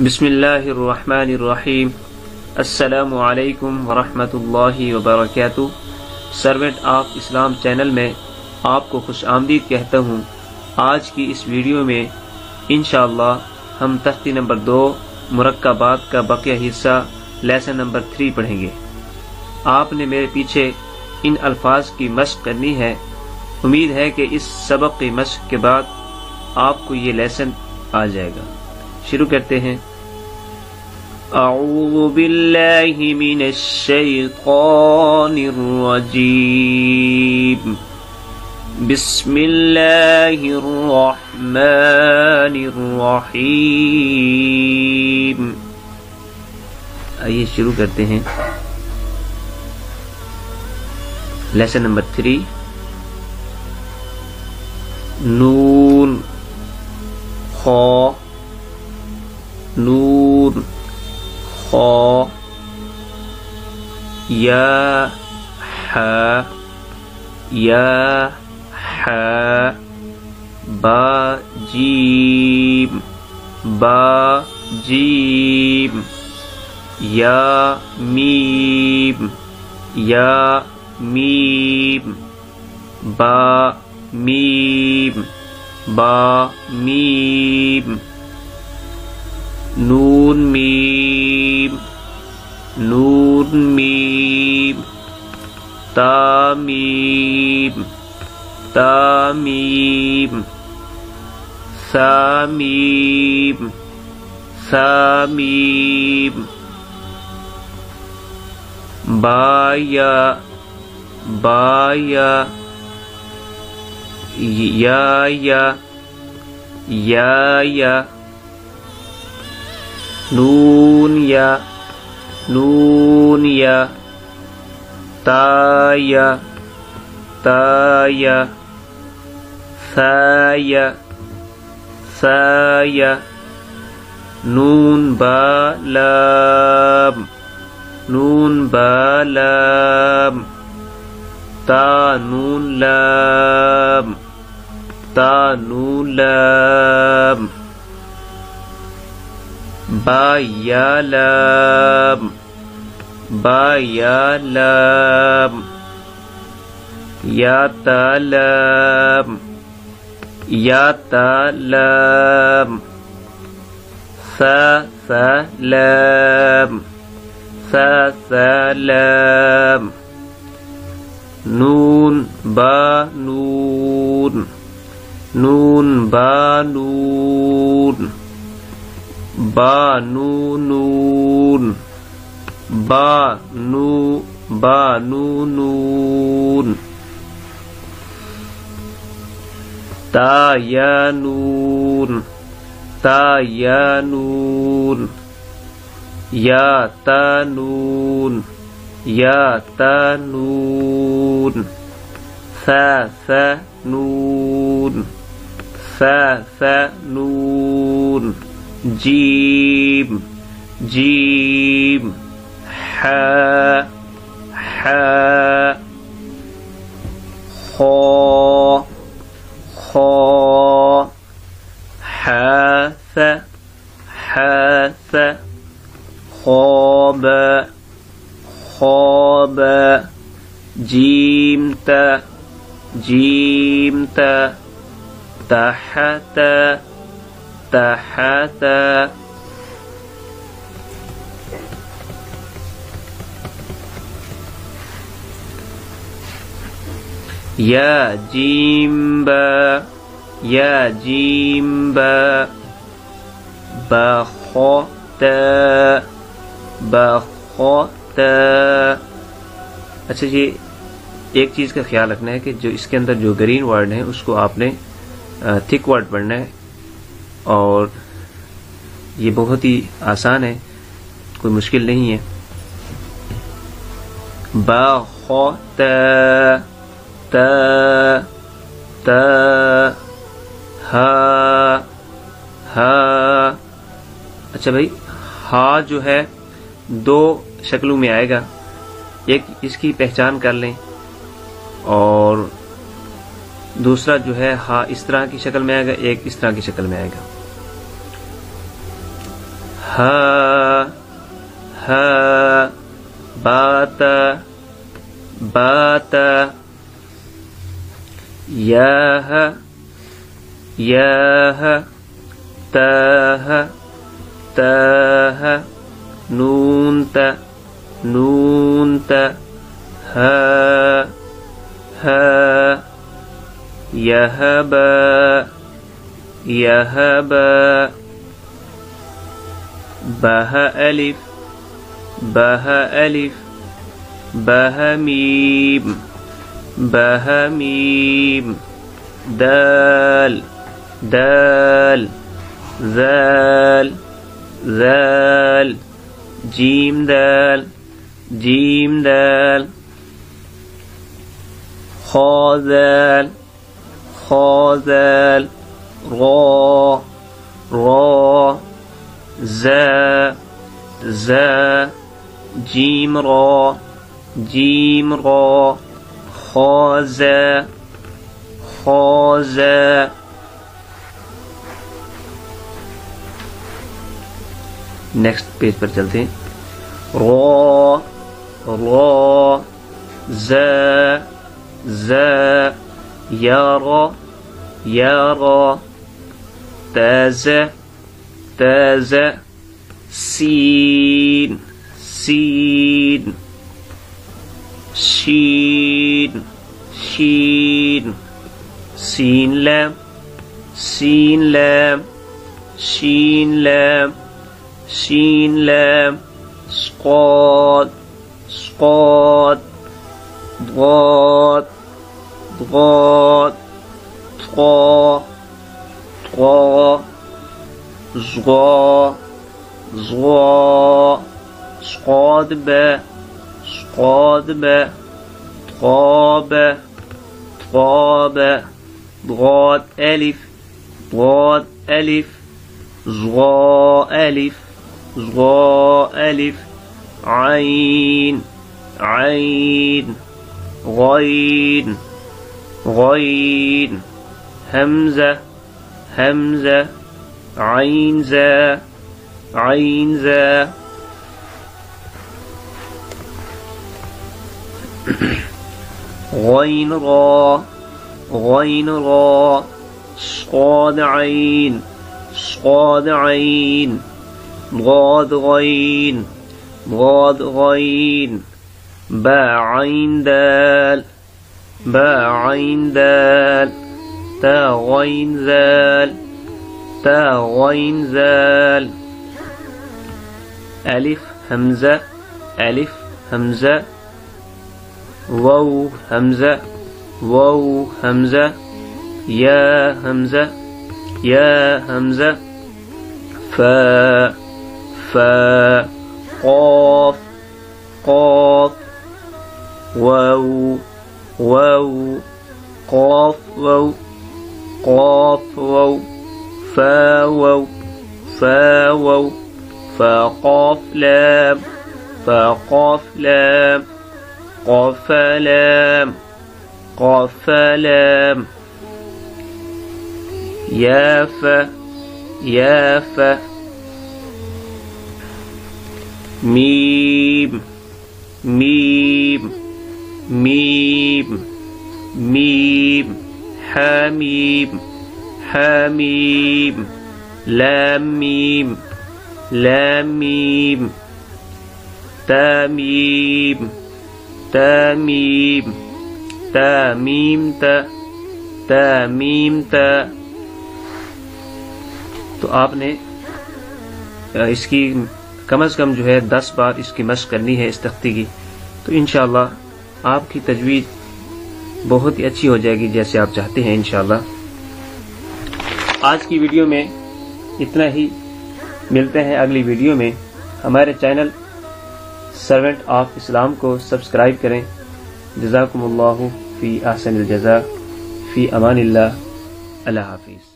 बिस्मिल्लाहिर्रहमानिर्रहीम। अस्सलामु अलैकुम वरहमतुल्लाहि वबरकातुहू। सर्वेंट ऑफ इस्लाम चैनल में आपको खुश आमदीद कहता हूँ। आज की इस वीडियो में इंशाअल्लाह हम तख्ती नंबर 2 moraqbaat का बकिया हिस्सा लेसन नंबर 3 पढ़ेंगे। आपने मेरे पीछे इन अल्फाज की मश्क करनी है। उम्मीद है कि इस सबक की मश्क के बाद आपको ये लेसन आ जाएगा। शुरू करते हैं। अऊज़ु बिल्लाहि मिनश शैतानिर रजीम। बिस्मिल्लाहिर रहमानिर रहीम। आइए शुरू करते हैं। Lesson number 3। नून खा, नून खा, या हा, या हा, बा जीम, बा जीम, या मीम, या मीम, बा मीम, बा मीम, नून मीम, नून मीम, ता मीम, ता मीम, सा मीम, सा मीम, बाया, बाया, या या, या या, नून या, नून या, ताया, ताया, साया, साया, नून बालाम, नून बालाम, ता नून लाम, ता नून लाम, बा या लाम, बा या लाम, या ता लाम, या ता लाम, सा सा लाम, सा सा लाम, नून बा नून, नून बा नून, बा नू नून, बा नू नून, ता या नून, ता या नून, या ता नून, या ता नून, सा सा नून, सा सा नून, जीम, जीम, हा, हा, खा, खा, हास, हास, खाब, खाब, जीम ता, जीम ता, तहत, तहत, या जीम बा, या जीम बा, बखोत, बखोत। अच्छा, ये एक चीज़ का ख्याल रखना है कि जो इसके अंदर जो ग्रीन वर्ड है उसको आपने थिक वर्ड पढ़ना है, और ये बहुत ही आसान है, कोई मुश्किल नहीं है। बखोत, ता, ता, हा, हा। अच्छा भाई, हा जो है 2 शक्लों में आएगा। एक इसकी पहचान कर लें, और दूसरा जो है हा इस तरह की शक्ल में आएगा, एक इस तरह की शक्ल में आएगा। हा हा बात बात याह याह ताह ताह नूनत नूनत हा हा यहब यहब बह अलिफ बह अलिफ बह मीम बह मीम दाल दाल ज़ाल ज़ाल जीम दाल जीम दाल खा ज़ाल खा ज़ाल रा रा ज़ा ज़ा जीम रा खा ज़ा खा ज़ा। नेक्स्ट पेज पर चलते हैं। रा रा ज़ा ज़ा यारा यारा ताज़ा ताज़ा सीन सीन शीन शीन सीन लाम शीन लाम शीन लाम शीन लाम स्क़ाद स्क़ाद ضاد ضاد طا طا ज़ा ज़ा صاد با صاد با طاب طاب ضاد ألف ضاد ألف ظا ألف ظا ألف عين عين غين غين همزة همزة عين زا عين زا غين را غين را صاد عين صاد عين ضاد غين ضاد غين با عين دال با عين دال تا غين زال تا غين زال ألف همزة ألف همزة واو همزة واو همزة يا همزة يا همزة فا فا قاف قاف واو واو قاف واو قاف واو فا واو فا واو فا قاف لام فا قاف لام قاف لام قاف لام يا فا يا فا ميم ميم ميم ميم حميم حميم لام ميم لام ميم تاميم تاميم تاميم تا تاميم تا। तो आपने इसकी कम से कम जो है 10 बार इसकी मशक करनी है इस तख्ती की, तो इंशाअल्लाह आपकी तजवीज़ बहुत ही अच्छी हो जाएगी जैसे आप चाहते हैं इंशाअल्लाह। आज की वीडियो में इतना ही, मिलते हैं अगली वीडियो में। हमारे चैनल सर्वेंट ऑफ इस्लाम को सब्सक्राइब करें। जज़ाकुमुल्लाहु फी अहसनिल जज़ा फी अमानिल्लाह। अल्लाह हाफिज़।